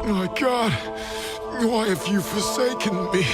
My God, why have you forsaken me?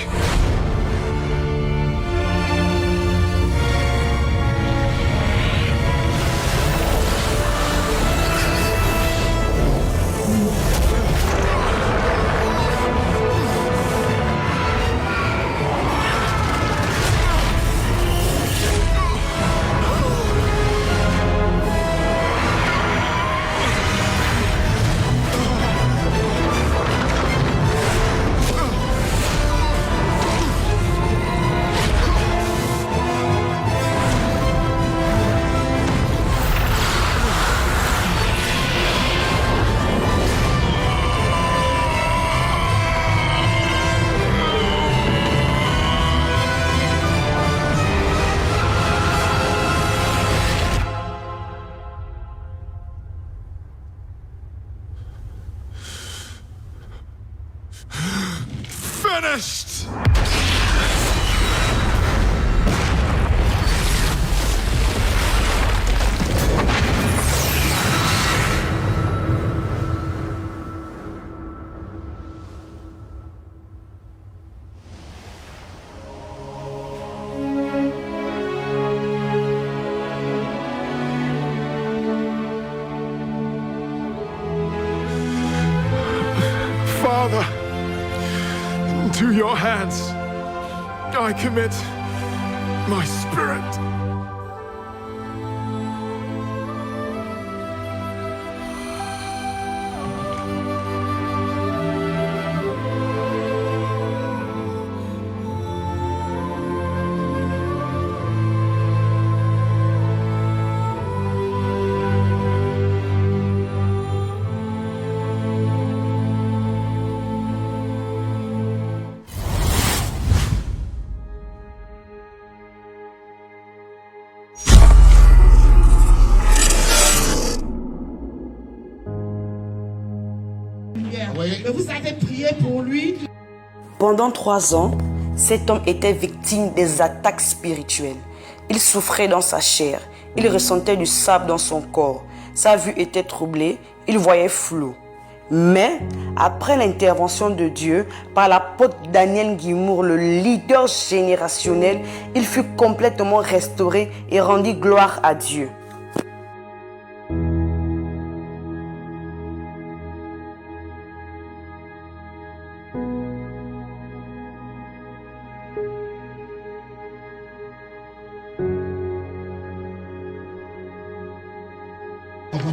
Finished! Father, into your hands I commit my spirit. Mais vous avez prié pour lui. Pendant 3 ans, cet homme était victime des attaques spirituelles. Il souffrait dans sa chair, il ressentait du sable dans son corps. Sa vue était troublée, il voyait flou. Mais, après l'intervention de Dieu, par l'apôtre Daniel Guimour, le leader générationnel, il fut complètement restauré et rendit gloire à Dieu.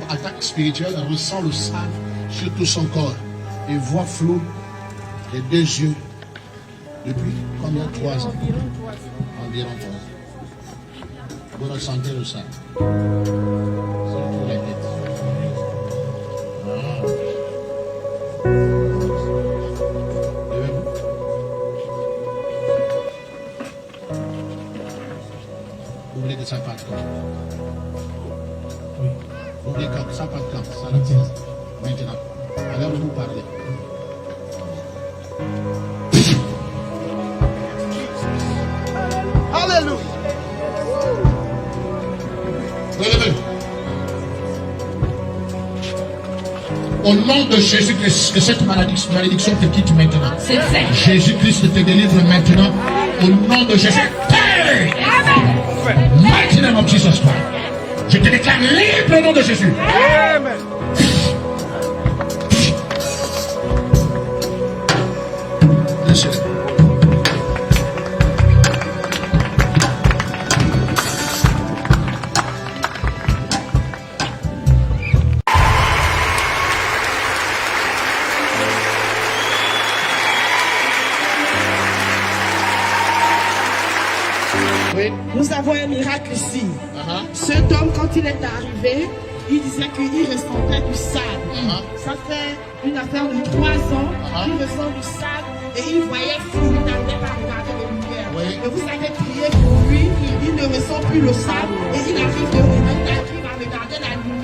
Attaque spirituelle, ressent le sable sur tout son corps et voit flou les 2 yeux depuis combien? 3 ans. Environ 3 ans. Vous ressentez le sable sur toute la tête. Ouvrez de sa patte comme oui. Ouvrez comme ça, pas de camp, ça la tient. Maintenant, alors vous parlez. Alléluia. Au nom de Jésus-Christ, que cette malédiction te quitte maintenant. C'est fait. Jésus-Christ te délivre maintenant. Au nom de Jésus. Mighty name of Jesus Christ. Je te déclare libre au nom de Jésus. Amen. Laissez-le. Oui. Nous avons un miracle ici. Cet homme, quand il est arrivé, il disait qu'il ressentait du sable. Ça fait une affaire de 3 ans qu'il ressent du sable et il voyait flou, il n'arrivait pas à regarder les lumières. Oui. Et vous avez prié pour lui, il ne ressent plus le sable et il arrive à regarder la lumière.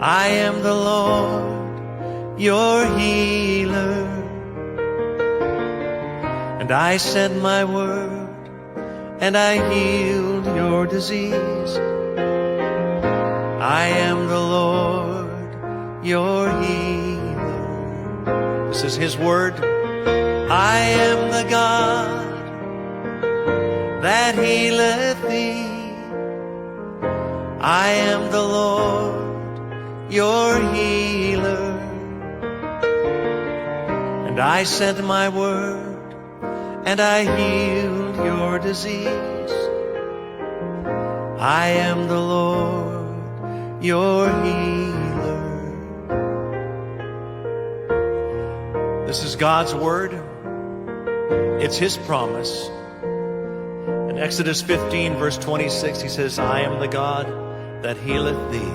I am the Lord, your healer. And I sent my word, and I healed your disease. I am the Lord, your healer. This is his word. I am the God that healeth thee. I am the Lord, your healer. And I sent my word, and I healed your disease. I am the Lord, your healer. This is God's word. It's his promise. In Exodus 15, verse 26, he says, I am the God that healeth thee.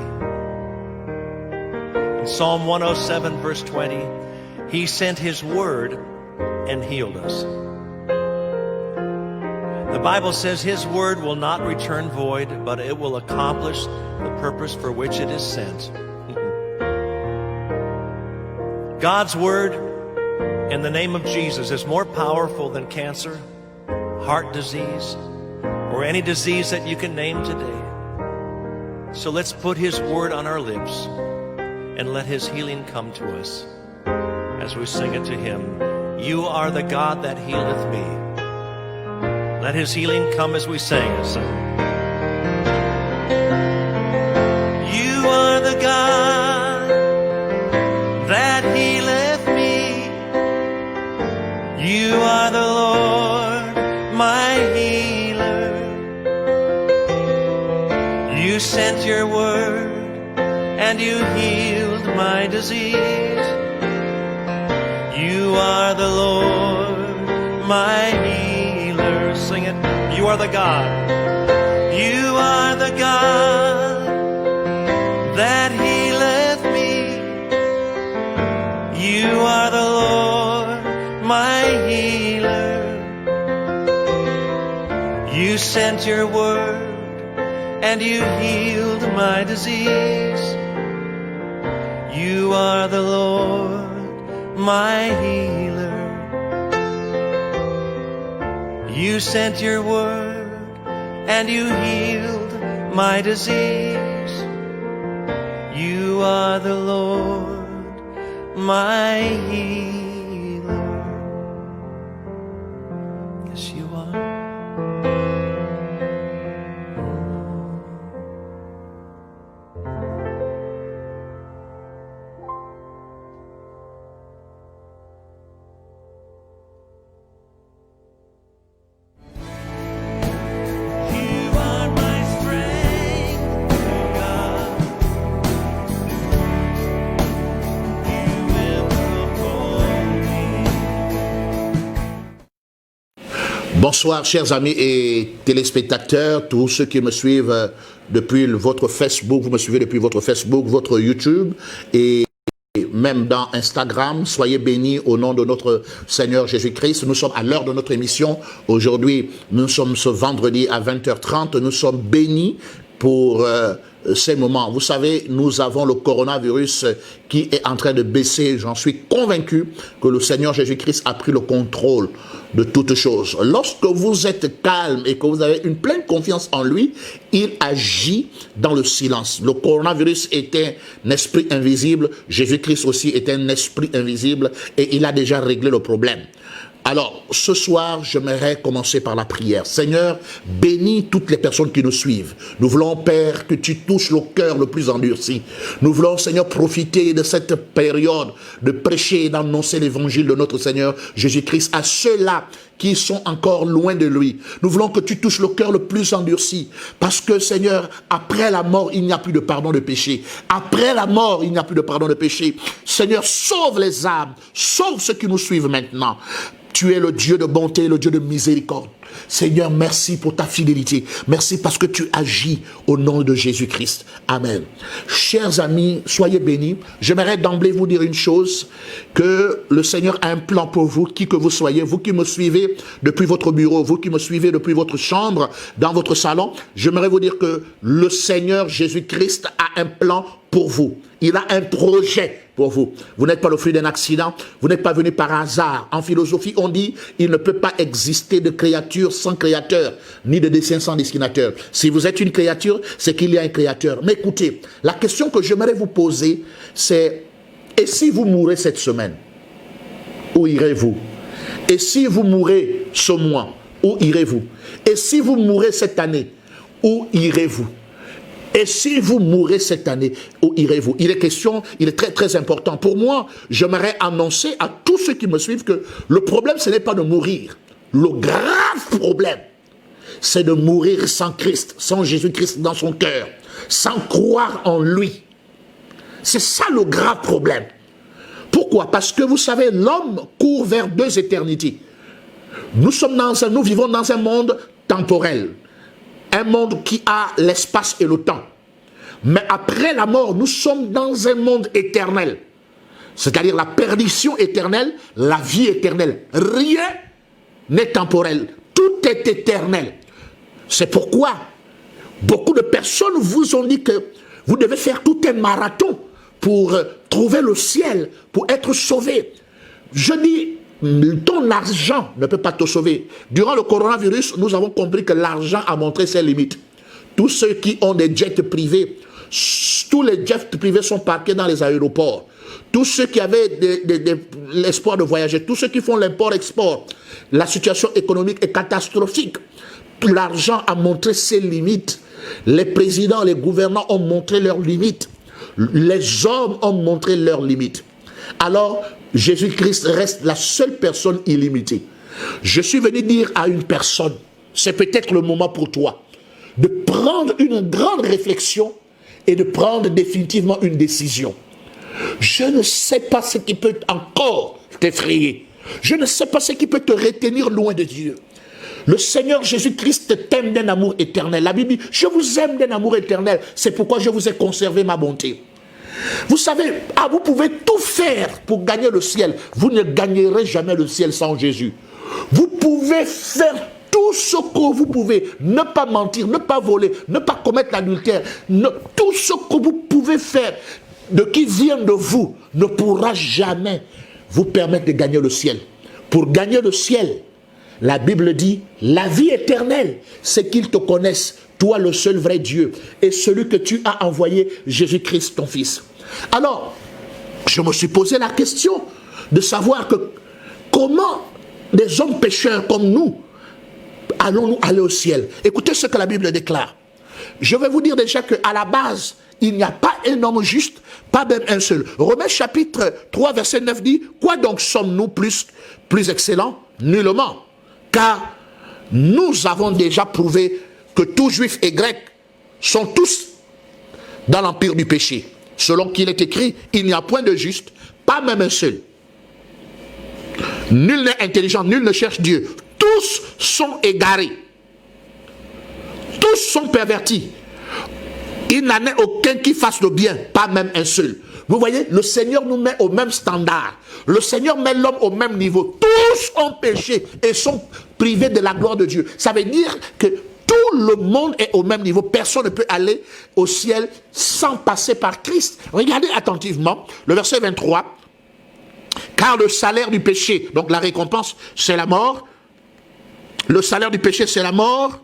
In Psalm 107, verse 20, he sent his word and healed us. The Bible says his word will not return void, but it will accomplish the purpose for which it is sent. God's word in the name of Jesus is more powerful than cancer, heart disease, or any disease that you can name today. So let's put his word on our lips and let his healing come to us as we sing it to him. You are the God that healeth me. Let his healing come as we sing it. You are the God that healeth me. You are the Lord, my healer. You sent your word and you healed my disease. You are the Lord, my healer. Sing it. You are the God. You are the God that healeth me. You are the Lord, my healer. You sent your word and you healed my disease. You are the Lord, my healer. You sent your word and you healed my disease. You are the Lord, my healer. Yes, you are. Bonsoir chers amis et téléspectateurs, tous ceux qui me suivent depuis votre Facebook, vous me suivez depuis votre Facebook, votre YouTube et même dans Instagram. Soyez bénis au nom de notre Seigneur Jésus-Christ. Nous sommes à l'heure de notre émission. Aujourd'hui, nous sommes ce vendredi à 20h30. Nous sommes bénis pour ces moments. Vous savez, nous avons le coronavirus qui est en train de baisser. J'en suis convaincu que le Seigneur Jésus-Christ a pris le contrôle de toutes choses. Lorsque vous êtes calme et que vous avez une pleine confiance en lui, il agit dans le silence. Le coronavirus est un esprit invisible. Jésus-Christ aussi est un esprit invisible et il a déjà réglé le problème. Alors, ce soir, j'aimerais commencer par la prière. Seigneur, bénis toutes les personnes qui nous suivent. Nous voulons, Père, que tu touches le cœur le plus endurci. Nous voulons, Seigneur, profiter de cette période de prêcher et d'annoncer l'évangile de notre Seigneur Jésus-Christ à ceux-là qui sont encore loin de lui. Nous voulons que tu touches le cœur le plus endurci. Parce que, Seigneur, après la mort, il n'y a plus de pardon de péché. Après la mort, il n'y a plus de pardon de péché. Seigneur, sauve les âmes. Sauve ceux qui nous suivent maintenant. Tu es le Dieu de bonté, le Dieu de miséricorde. Seigneur, merci pour ta fidélité. Merci parce que tu agis au nom de Jésus-Christ. Amen. Chers amis, soyez bénis. J'aimerais d'emblée vous dire une chose, que le Seigneur a un plan pour vous, qui que vous soyez, vous qui me suivez depuis votre bureau, vous qui me suivez depuis votre chambre, dans votre salon. J'aimerais vous dire que le Seigneur Jésus-Christ a un plan pour vous. Il a un projet pour vous. Vous n'êtes pas le fruit d'un accident. Vous n'êtes pas venu par hasard. En philosophie, on dit il ne peut pas exister de créature sans créateur, ni de dessin sans dessinateur. Si vous êtes une créature, c'est qu'il y a un créateur. Mais écoutez, la question que j'aimerais vous poser, c'est et si vous mourrez cette semaine, où irez-vous? Et si vous mourrez ce mois, où irez-vous? Et si vous mourrez cette année, où irez-vous? Et si vous mourrez cette année, où irez-vous? Il est question, il est très très important. Pour moi, j'aimerais annoncer à tous ceux qui me suivent que le problème, ce n'est pas de mourir. Le grave problème, c'est de mourir sans Christ, sans Jésus-Christ dans son cœur, sans croire en lui. C'est ça le grave problème. Pourquoi? Parce que vous savez, l'homme court vers deux éternités. Nous vivons dans un monde temporel. Un monde qui a l'espace et le temps. Mais après la mort, nous sommes dans un monde éternel. C'est-à-dire la perdition éternelle, la vie éternelle. Rien n'est temporel. Tout est éternel. C'est pourquoi beaucoup de personnes vous ont dit que vous devez faire tout un marathon pour trouver le ciel, pour être sauvé. Je dis, ton argent ne peut pas te sauver. Durant le coronavirus, nous avons compris que l'argent a montré ses limites. Tous ceux qui ont des jets privés, tous les jets privés sont parqués dans les aéroports. Tous ceux qui avaient l'espoir de voyager, tous ceux qui font l'import-export, la situation économique est catastrophique. L'argent a montré ses limites. Les présidents, les gouvernants ont montré leurs limites. Les hommes ont montré leurs limites. Alors, Jésus-Christ reste la seule personne illimitée. Je suis venu dire à une personne, c'est peut-être le moment pour toi, de prendre une grande réflexion et de prendre définitivement une décision. Je ne sais pas ce qui peut encore t'effrayer. Je ne sais pas ce qui peut te retenir loin de Dieu. Le Seigneur Jésus-Christ t'aime d'un amour éternel. La Bible dit, je vous aime d'un amour éternel. C'est pourquoi je vous ai conservé ma bonté. Vous savez, vous pouvez tout faire pour gagner le ciel. Vous ne gagnerez jamais le ciel sans Jésus. Vous pouvez faire tout ce que vous pouvez. Ne pas mentir, ne pas voler, ne pas commettre l'adultère. Tout ce que vous pouvez faire, de qui vient de vous, ne pourra jamais vous permettre de gagner le ciel. Pour gagner le ciel, la Bible dit, la vie éternelle, c'est qu'ils te connaissent, toi le seul vrai Dieu, et celui que tu as envoyé, Jésus-Christ ton Fils. Alors, je me suis posé la question de savoir que comment des hommes pécheurs comme nous allons-nous aller au ciel? Écoutez ce que la Bible déclare. Je vais vous dire déjà qu'à la base, il n'y a pas un homme juste, pas même un seul. Romains chapitre 3, verset 9 dit, quoi donc sommes-nous plus excellents? Nullement. Car nous avons déjà prouvé que tous juifs et grecs sont tous dans l'empire du péché. Selon qu'il est écrit, il n'y a point de juste, pas même un seul. Nul n'est intelligent, nul ne cherche Dieu. Tous sont égarés. Tous sont pervertis. Il n'en est aucun qui fasse le bien, pas même un seul. Vous voyez, le Seigneur nous met au même standard. Le Seigneur met l'homme au même niveau. Tous ont péché et sont privés de la gloire de Dieu. Ça veut dire que tout le monde est au même niveau. Personne ne peut aller au ciel sans passer par Christ. Regardez attentivement le verset 23. Car le salaire du péché, donc la récompense, c'est la mort. Le salaire du péché, c'est la mort.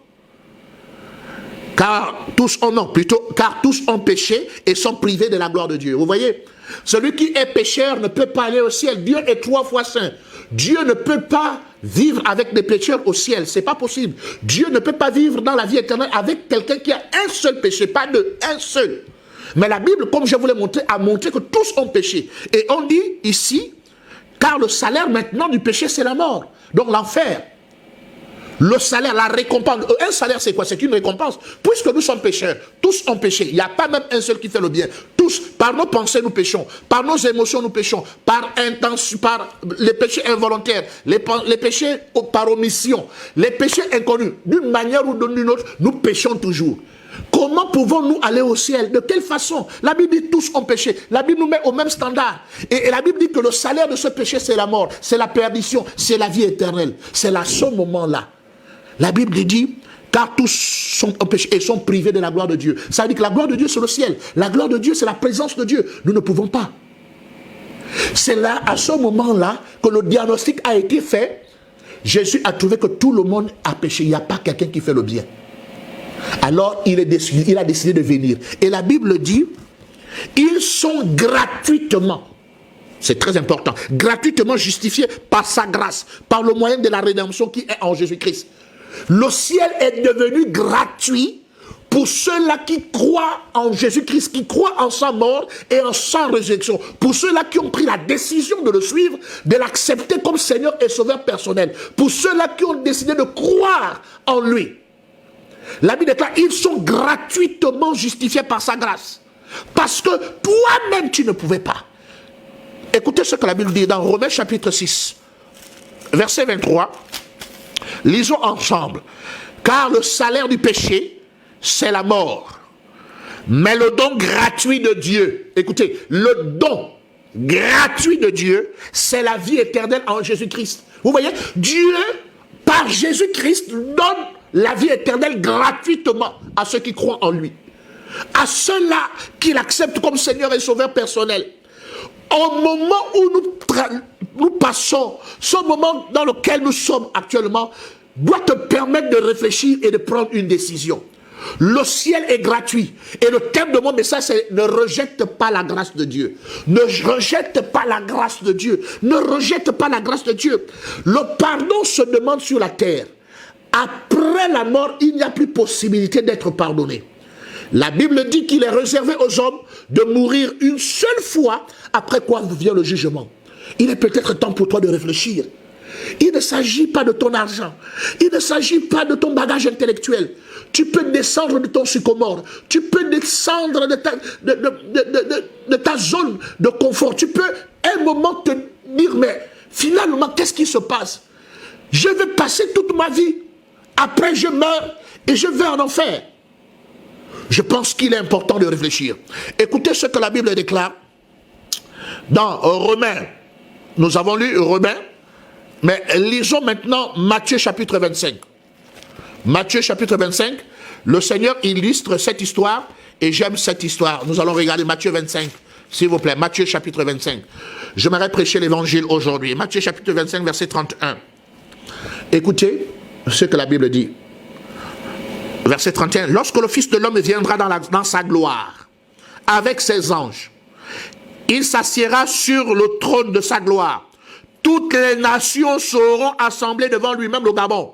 Car tous ont péché et sont privés de la gloire de Dieu. Vous voyez, celui qui est pécheur ne peut pas aller au ciel. Dieu est 3 fois saint. Dieu ne peut pas vivre avec des pécheurs au ciel. C'est pas possible. Dieu ne peut pas vivre dans la vie éternelle avec quelqu'un qui a un seul péché, pas deux, un seul. Mais la Bible, comme je vous l'ai montré, a montré que tous ont péché. Et on dit ici, car le salaire maintenant du péché, c'est la mort. Donc l'enfer. Le salaire, la récompense. Un salaire, c'est quoi? C'est une récompense. Puisque nous sommes pécheurs, tous ont péché. Il n'y a pas même un seul qui fait le bien. Tous, par nos pensées, nous péchons. Par nos émotions, nous péchons. Par les péchés involontaires, les péchés par omission, les péchés inconnus. D'une manière ou d'une autre, nous péchons toujours. Comment pouvons-nous aller au ciel? De quelle façon? La Bible dit tous ont péché. La Bible nous met au même standard. Et la Bible dit que le salaire de ce péché, c'est la mort, c'est la perdition, c'est la vie éternelle. C'est à ce moment-là. La Bible dit, car tous sont au péché et sont privés de la gloire de Dieu. Ça veut dire que la gloire de Dieu, c'est le ciel. La gloire de Dieu, c'est la présence de Dieu. Nous ne pouvons pas. C'est là, à ce moment-là, que le diagnostic a été fait. Jésus a trouvé que tout le monde a péché. Il n'y a pas quelqu'un qui fait le bien. Alors, il a décidé de venir. Et la Bible dit, ils sont gratuitement, c'est très important, gratuitement justifiés par sa grâce, par le moyen de la rédemption qui est en Jésus-Christ. Le ciel est devenu gratuit pour ceux-là qui croient en Jésus-Christ, qui croient en sa mort et en sa résurrection. Pour ceux-là qui ont pris la décision de le suivre, de l'accepter comme Seigneur et Sauveur personnel. Pour ceux-là qui ont décidé de croire en lui. La Bible déclare, ils sont gratuitement justifiés par sa grâce. Parce que toi-même, tu ne pouvais pas. Écoutez ce que la Bible dit dans Romains chapitre 6, verset 23. Lisons ensemble. Car le salaire du péché, c'est la mort. Mais le don gratuit de Dieu, écoutez, le don gratuit de Dieu, c'est la vie éternelle en Jésus-Christ. Vous voyez, Dieu, par Jésus-Christ, donne la vie éternelle gratuitement à ceux qui croient en lui. À ceux-là qui l'acceptent comme Seigneur et Sauveur personnel. Au moment où nous passons, ce moment dans lequel nous sommes actuellement, doit te permettre de réfléchir et de prendre une décision. Le ciel est gratuit. Et le thème de mon message, c'est ne rejette pas la grâce de Dieu. Ne rejette pas la grâce de Dieu. Ne rejette pas la grâce de Dieu. Le pardon se demande sur la terre. Après la mort, il n'y a plus possibilité d'être pardonné. La Bible dit qu'il est réservé aux hommes de mourir une seule fois, après quoi vient le jugement. Il est peut-être temps pour toi de réfléchir. Il ne s'agit pas de ton argent. Il ne s'agit pas de ton bagage intellectuel. Tu peux descendre de ton sycomore. Tu peux descendre de ta zone de confort. Tu peux un moment te dire, mais finalement, qu'est-ce qui se passe? Je vais passer toute ma vie. Après, je meurs et je vais en enfer. Je pense qu'il est important de réfléchir. Écoutez ce que la Bible déclare dans Romains. Nous avons lu Romains, mais lisons maintenant Matthieu chapitre 25. Matthieu chapitre 25, le Seigneur illustre cette histoire et j'aime cette histoire. Nous allons regarder Matthieu 25, s'il vous plaît. Matthieu chapitre 25. J'aimerais prêcher l'évangile aujourd'hui. Matthieu chapitre 25, verset 31. Écoutez ce que la Bible dit. Verset 31. Lorsque le Fils de l'homme viendra dans sa gloire, avec ses anges, il s'assiera sur le trône de sa gloire. Toutes les nations seront assemblées devant lui-même au Gabon.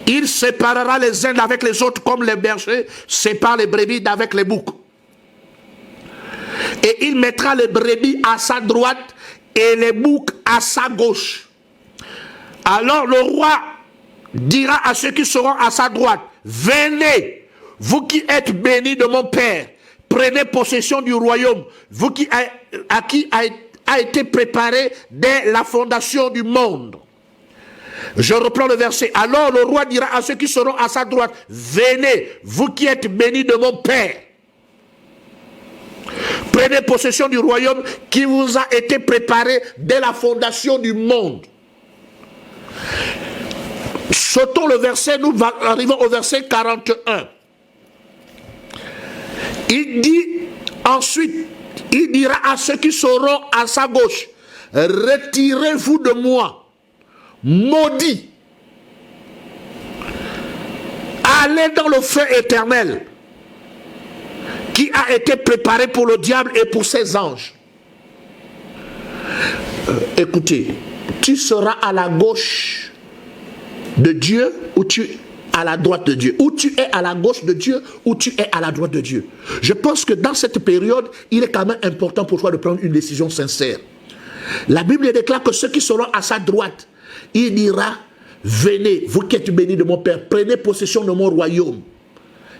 Il séparera les uns avec les autres comme les bergers séparent les brebis d'avec les boucs. Et il mettra les brebis à sa droite et les boucs à sa gauche. Alors le roi dira à ceux qui seront à sa droite, venez, vous qui êtes bénis de mon Père, prenez possession du royaume, vous qui à qui a été préparé dès la fondation du monde. Je reprends le verset. Alors le roi dira à ceux qui seront à sa droite, venez, vous qui êtes bénis de mon Père, prenez possession du royaume qui vous a été préparé dès la fondation du monde. Sautons le verset, nous arrivons au verset 41. Il dit ensuite, il dira à ceux qui seront à sa gauche, retirez-vous de moi, maudits, allez dans le feu éternel qui a été préparé pour le diable et pour ses anges. Écoutez, tu seras à la gauche de Dieu ou tu es à la droite de Dieu, ou tu es à la gauche de Dieu ou tu es à la droite de Dieu. Je pense que dans cette période, il est quand même important pour toi de prendre une décision sincère. La Bible déclare que ceux qui seront à sa droite, il dira, venez, vous qui êtes bénis de mon Père, prenez possession de mon royaume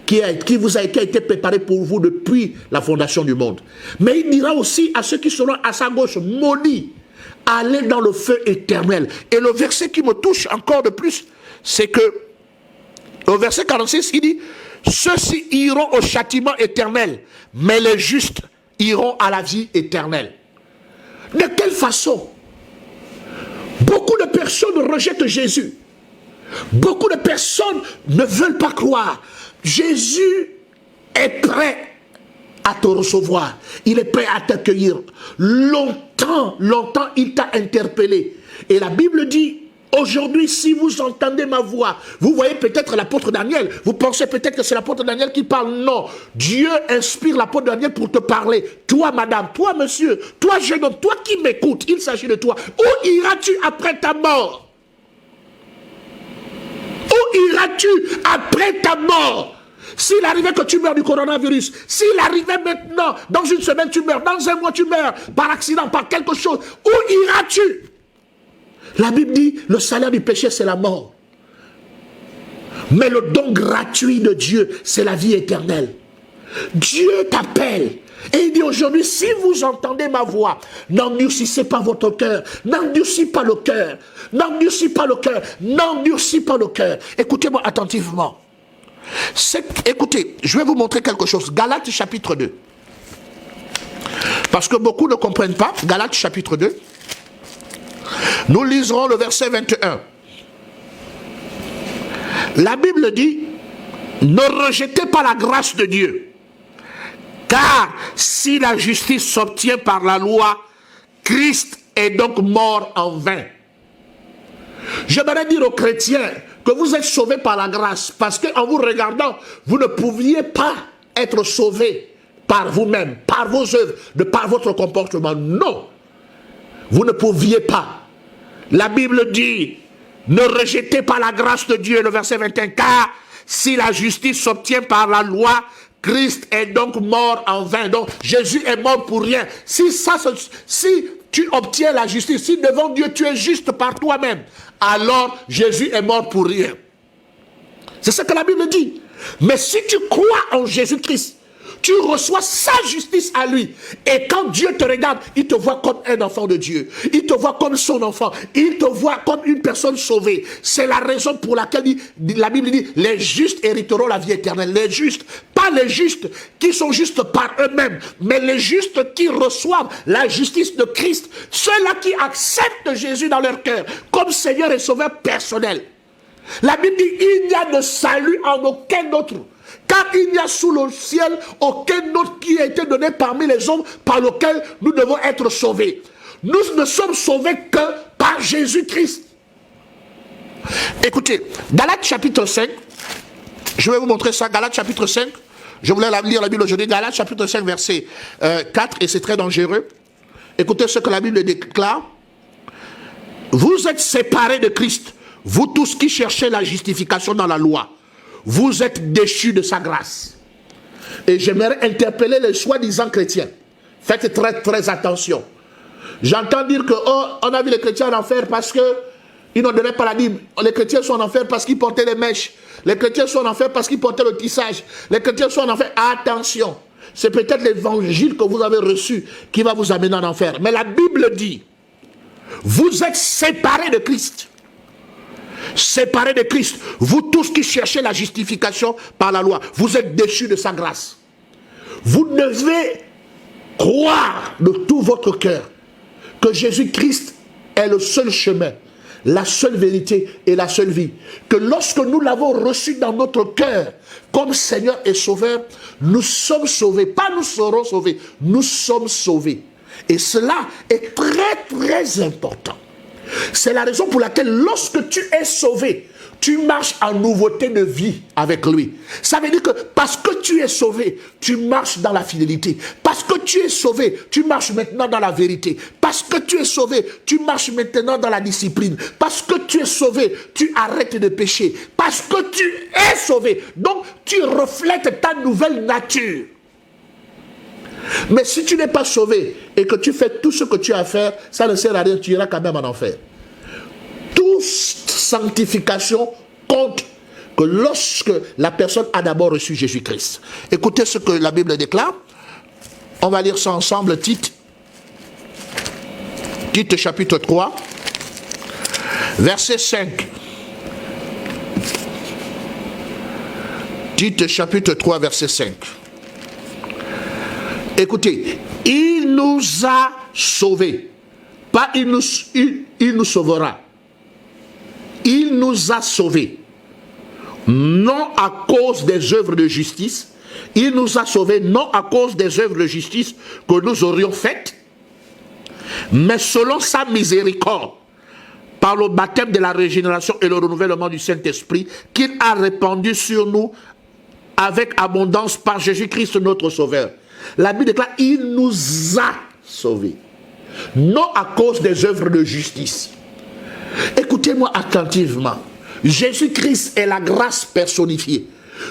qui vous a été préparé pour vous depuis la fondation du monde. Mais il dira aussi à ceux qui seront à sa gauche, maudits, allez dans le feu éternel. Et le verset qui me touche encore de plus, c'est que au verset 46, il dit, ceux-ci iront au châtiment éternel, mais les justes iront à la vie éternelle. De quelle façon? Beaucoup de personnes rejettent Jésus. Beaucoup de personnes ne veulent pas croire. Jésus est prêt à te recevoir. Il est prêt à t'accueillir. Longtemps, il t'a interpellé. Et la Bible dit, aujourd'hui, si vous entendez ma voix, vous voyez peut-être l'apôtre Daniel, vous pensez peut-être que c'est l'apôtre Daniel qui parle. Non, Dieu inspire l'apôtre Daniel pour te parler. Toi, madame, toi, monsieur, toi, jeune homme, toi qui m'écoutes, il s'agit de toi. Où iras-tu après ta mort? Où iras-tu après ta mort? S'il arrivait que tu meurs du coronavirus, s'il arrivait maintenant, dans une semaine tu meurs, dans un mois tu meurs, par accident, par quelque chose, où iras-tu? La Bible dit, le salaire du péché c'est la mort. Mais le don gratuit de Dieu, c'est la vie éternelle. Dieu t'appelle. Et il dit aujourd'hui, si vous entendez ma voix, n'endurcissez pas votre cœur, n'endurcissez pas le cœur, n'endurcissez pas le cœur, n'endurcissez pas le cœur. Écoutez-moi attentivement. Écoutez, je vais vous montrer quelque chose. Galates chapitre 2. Parce que beaucoup ne comprennent pas. Galates chapitre 2. Nous liserons le verset 21. La Bible dit, ne rejetez pas la grâce de Dieu. Car si la justice s'obtient par la loi, Christ est donc mort en vain. J'aimerais dire aux chrétiens que vous êtes sauvés par la grâce, parce qu'en vous regardant, vous ne pouviez pas être sauvés par vous-même, par vos œuvres, de par votre comportement. Non, vous ne pouviez pas. La Bible dit, ne rejetez pas la grâce de Dieu, le verset 21, car si la justice s'obtient par la loi, Christ est donc mort en vain. Donc Jésus est mort pour rien. Si tu obtiens la justice, si devant Dieu tu es juste par toi-même, alors Jésus est mort pour rien. C'est ce que la Bible dit. Mais si tu crois en Jésus-Christ, tu reçois sa justice à lui. Et quand Dieu te regarde, il te voit comme un enfant de Dieu. Il te voit comme son enfant. Il te voit comme une personne sauvée. C'est la raison pour laquelle la Bible dit, les justes hériteront la vie éternelle. Les justes, pas les justes qui sont justes par eux-mêmes, mais les justes qui reçoivent la justice de Christ. Ceux-là qui acceptent Jésus dans leur cœur comme Seigneur et Sauveur personnel. La Bible dit, il n'y a de salut en aucun autre. Car il n'y a sous le ciel aucun autre qui a été donné parmi les hommes par lequel nous devons être sauvés. Nous ne sommes sauvés que par Jésus-Christ. Écoutez, Galates chapitre 5, je vais vous montrer ça, Galates chapitre 5, je voulais lire la Bible aujourd'hui, Galates chapitre 5 verset 4, et c'est très dangereux. Écoutez ce que la Bible déclare. Vous êtes séparés de Christ, vous tous qui cherchez la justification dans la loi. Vous êtes déchus de sa grâce. Et j'aimerais interpeller les soi-disant chrétiens. Faites très très attention. J'entends dire que on a vu les chrétiens en enfer parce qu'ils n'ont donné pas la Bible. Les chrétiens sont en enfer parce qu'ils portaient les mèches. Les chrétiens sont en enfer parce qu'ils portaient le tissage. Les chrétiens sont en enfer. Attention. C'est peut-être l'évangile que vous avez reçu qui va vous amener en enfer. Mais la Bible dit, vous êtes séparés de Christ. Séparés de Christ, vous tous qui cherchez la justification par la loi, vous êtes déchus de sa grâce. Vous devez croire de tout votre cœur que Jésus-Christ est le seul chemin, la seule vérité et la seule vie. Que lorsque nous l'avons reçu dans notre cœur comme Seigneur et Sauveur, nous sommes sauvés. Pas nous serons sauvés, nous sommes sauvés. Et cela est très très important. C'est la raison pour laquelle lorsque tu es sauvé, tu marches en nouveauté de vie avec lui. Ça veut dire que parce que tu es sauvé, tu marches dans la fidélité. Parce que tu es sauvé, tu marches maintenant dans la vérité. Parce que tu es sauvé, tu marches maintenant dans la discipline. Parce que tu es sauvé, tu arrêtes de pécher. Parce que tu es sauvé, donc tu reflètes ta nouvelle nature. Mais si tu n'es pas sauvé et que tu fais tout ce que tu as à faire, ça ne sert à rien, tu iras quand même en enfer. Toute sanctification compte que lorsque la personne a d'abord reçu Jésus-Christ. Écoutez ce que la Bible déclare. On va lire ça ensemble, Tite. Tite chapitre 3, verset 5. Tite chapitre 3, verset 5. Écoutez, il nous a sauvés. Pas il nous sauvera. Il nous a sauvés, non à cause des œuvres de justice. Il nous a sauvés non à cause des œuvres de justice que nous aurions faites, mais selon sa miséricorde, par le baptême de la régénération et le renouvellement du Saint-Esprit, qu'il a répandu sur nous avec abondance par Jésus-Christ notre Sauveur. La Bible déclare, il nous a sauvés, non à cause des œuvres de justice. Écoutez-moi attentivement. Jésus-Christ est la grâce personnifiée.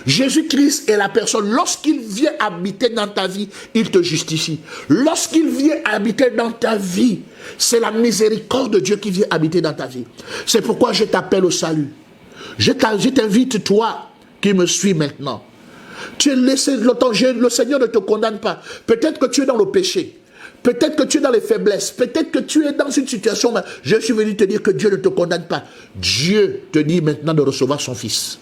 Jésus-Christ est la personne. Lorsqu'il vient habiter dans ta vie, il te justifie. Lorsqu'il vient habiter dans ta vie, c'est la miséricorde de Dieu qui vient habiter dans ta vie. C'est pourquoi je t'appelle au salut. Je t'invite, toi qui me suis maintenant. Tu es laissé longtemps, le Seigneur ne te condamne pas. Peut-être que tu es dans le péché. Peut-être que tu es dans les faiblesses. Peut-être que tu es dans une situation. Mais je suis venu te dire que Dieu ne te condamne pas. Dieu te dit maintenant de recevoir son Fils.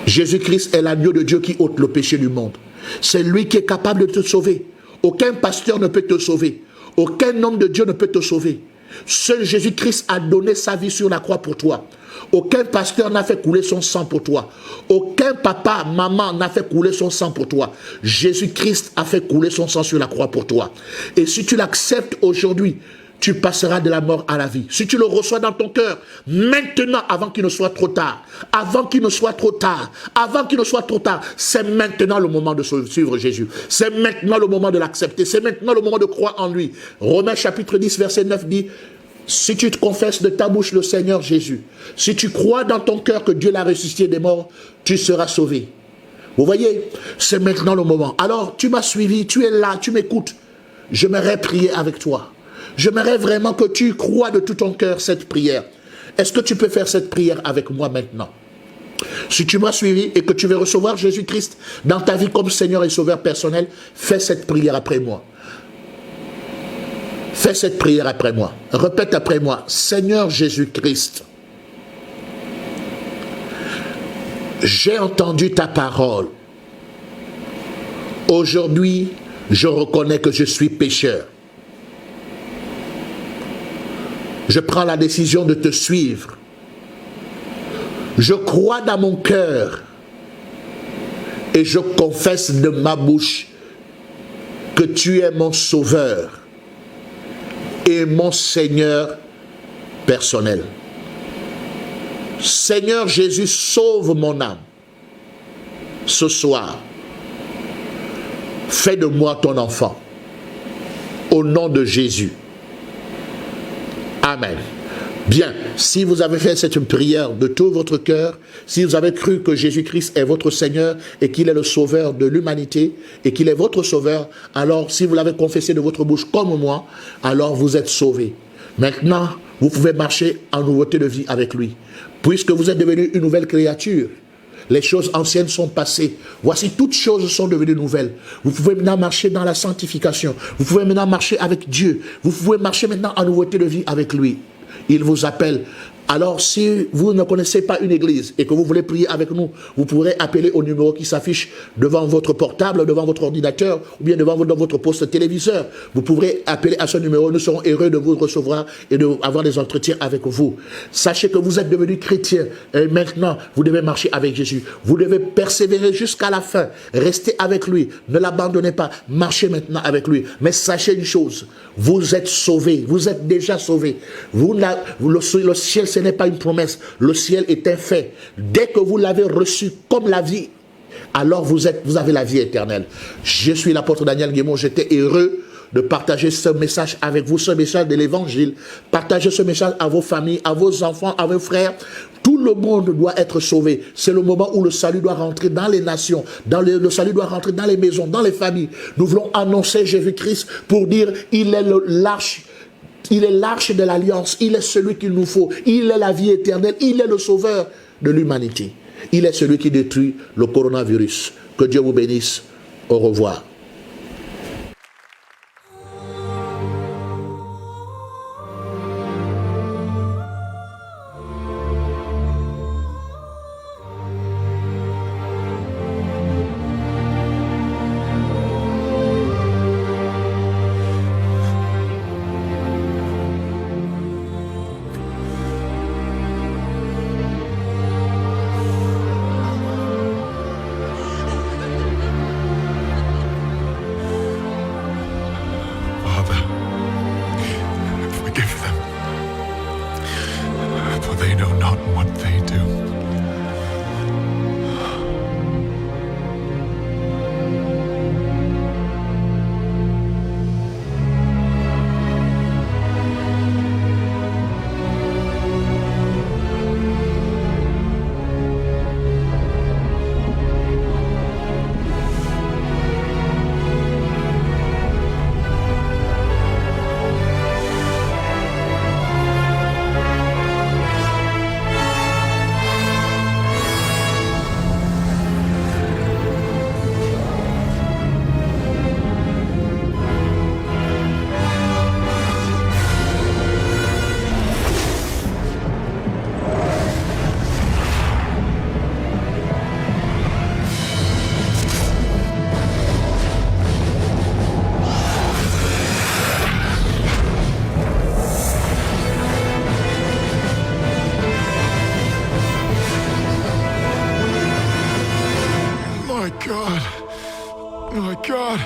Jésus-Christ est l'agneau de Dieu qui ôte le péché du monde. C'est lui qui est capable de te sauver. Aucun pasteur ne peut te sauver. Aucun homme de Dieu ne peut te sauver. Seul Jésus-Christ a donné sa vie sur la croix pour toi. Aucun pasteur n'a fait couler son sang pour toi. Aucun papa, maman n'a fait couler son sang pour toi. Jésus-Christ a fait couler son sang sur la croix pour toi. Et si tu l'acceptes aujourd'hui, tu passeras de la mort à la vie. Si tu le reçois dans ton cœur, maintenant, avant qu'il ne soit trop tard, avant qu'il ne soit trop tard, avant qu'il ne soit trop tard, c'est maintenant le moment de suivre Jésus. C'est maintenant le moment de l'accepter. C'est maintenant le moment de croire en lui. Romains chapitre 10, verset 9 dit, si tu te confesses de ta bouche le Seigneur Jésus, si tu crois dans ton cœur que Dieu l'a ressuscité des morts, tu seras sauvé. Vous voyez, c'est maintenant le moment. Alors, tu m'as suivi, tu es là, tu m'écoutes. J'aimerais prier avec toi. J'aimerais vraiment que tu crois de tout ton cœur cette prière. Est-ce que tu peux faire cette prière avec moi maintenant? Si tu m'as suivi et que tu veux recevoir Jésus-Christ dans ta vie comme Seigneur et Sauveur personnel, fais cette prière après moi. Fais cette prière après moi. Répète après moi. Seigneur Jésus-Christ, j'ai entendu ta parole. Aujourd'hui, je reconnais que je suis pécheur. Je prends la décision de te suivre. Je crois dans mon cœur et je confesse de ma bouche que tu es mon sauveur et mon Seigneur personnel. Seigneur Jésus, sauve mon âme. Ce soir, fais de moi ton enfant. Au nom de Jésus. Amen. Bien, si vous avez fait cette prière de tout votre cœur, si vous avez cru que Jésus-Christ est votre Seigneur et qu'il est le sauveur de l'humanité et qu'il est votre sauveur, alors si vous l'avez confessé de votre bouche comme moi, alors vous êtes sauvés. Maintenant, vous pouvez marcher en nouveauté de vie avec lui. Puisque vous êtes devenu une nouvelle créature, les choses anciennes sont passées. Voici, toutes choses sont devenues nouvelles. Vous pouvez maintenant marcher dans la sanctification. Vous pouvez maintenant marcher avec Dieu. Vous pouvez marcher maintenant en nouveauté de vie avec lui. Il vous appelle. Alors, si vous ne connaissez pas une église et que vous voulez prier avec nous, vous pourrez appeler au numéro qui s'affiche devant votre portable, devant votre ordinateur ou bien devant votre poste téléviseur. Vous pourrez appeler à ce numéro. Nous serons heureux de vous recevoir et d'avoir des entretiens avec vous. Sachez que vous êtes devenus chrétiens et maintenant, vous devez marcher avec Jésus. Vous devez persévérer jusqu'à la fin. Restez avec lui. Ne l'abandonnez pas. Marchez maintenant avec lui. Mais sachez une chose. Vous êtes sauvés. Vous êtes déjà sauvés. Le ciel, ce n'est pas une promesse. Le ciel est un fait. Dès que vous l'avez reçu comme la vie, alors vous avez la vie éternelle. Je suis l'apôtre Daniel Guémon. J'étais heureux de partager ce message avec vous, ce message de l'évangile. Partagez ce message à vos familles, à vos enfants, à vos frères. Tout le monde doit être sauvé. C'est le moment où le salut doit rentrer dans les nations. Le salut doit rentrer dans les maisons, dans les familles. Nous voulons annoncer Jésus-Christ pour dire il est l'arche. Il est l'arche de l'alliance, il est celui qu'il nous faut, il est la vie éternelle, il est le sauveur de l'humanité. Il est celui qui détruit le coronavirus. Que Dieu vous bénisse. Au revoir.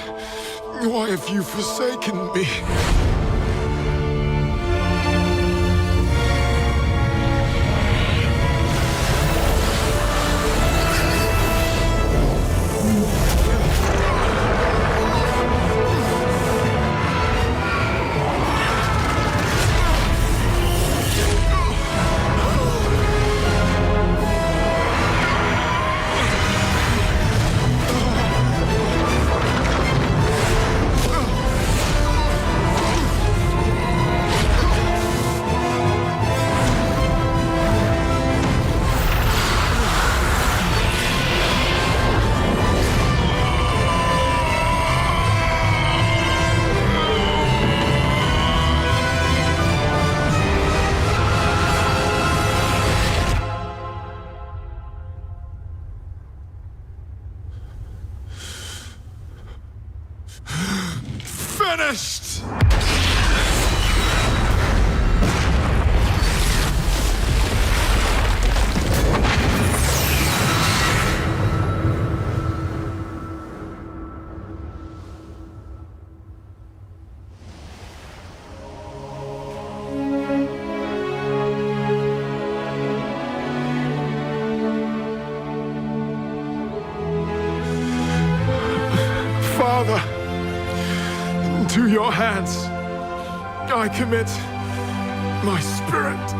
Why have you forsaken me? Finished! Father, into your hands I commit my spirit.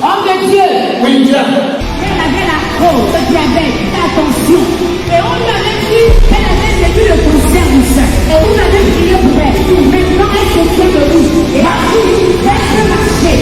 Homme de Dieu, elle avait la cause, le diabète, la tension. Et on lui avait dit qu'elle avait vécu le cancer du sein. Et on avait prié pour elle. Maintenant, elle se tient debout. Et ainsi, elle peut marcher.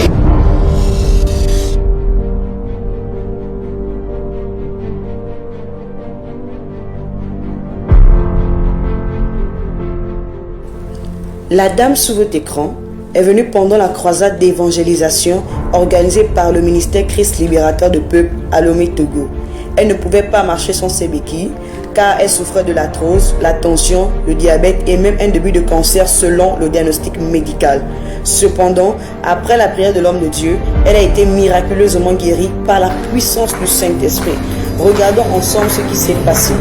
La dame sous votre écran est venue pendant la croisade d'évangélisation organisée par le ministère Christ Libérateur de Peuple à Lomé, Togo. Elle ne pouvait pas marcher sans ses béquilles car elle souffrait de l'arthrose, la tension, le diabète et même un début de cancer selon le diagnostic médical. Cependant, après la prière de l'homme de Dieu, elle a été miraculeusement guérie par la puissance du Saint-Esprit. Regardons ensemble ce qui s'est passé.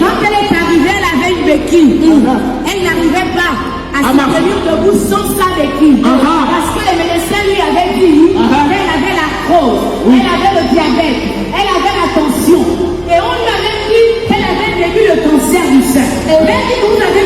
Quand elle est arrivée, elle avait une béquille. Elle n'arrivait pas à se tenir debout sans sa béquille. Parce que les médecins lui avaient dit qu'elle avait l'arthrose, elle avait le diabète, elle avait la tension. Et on lui avait dit qu'elle avait vécu le cancer du sein. Et même si vous avez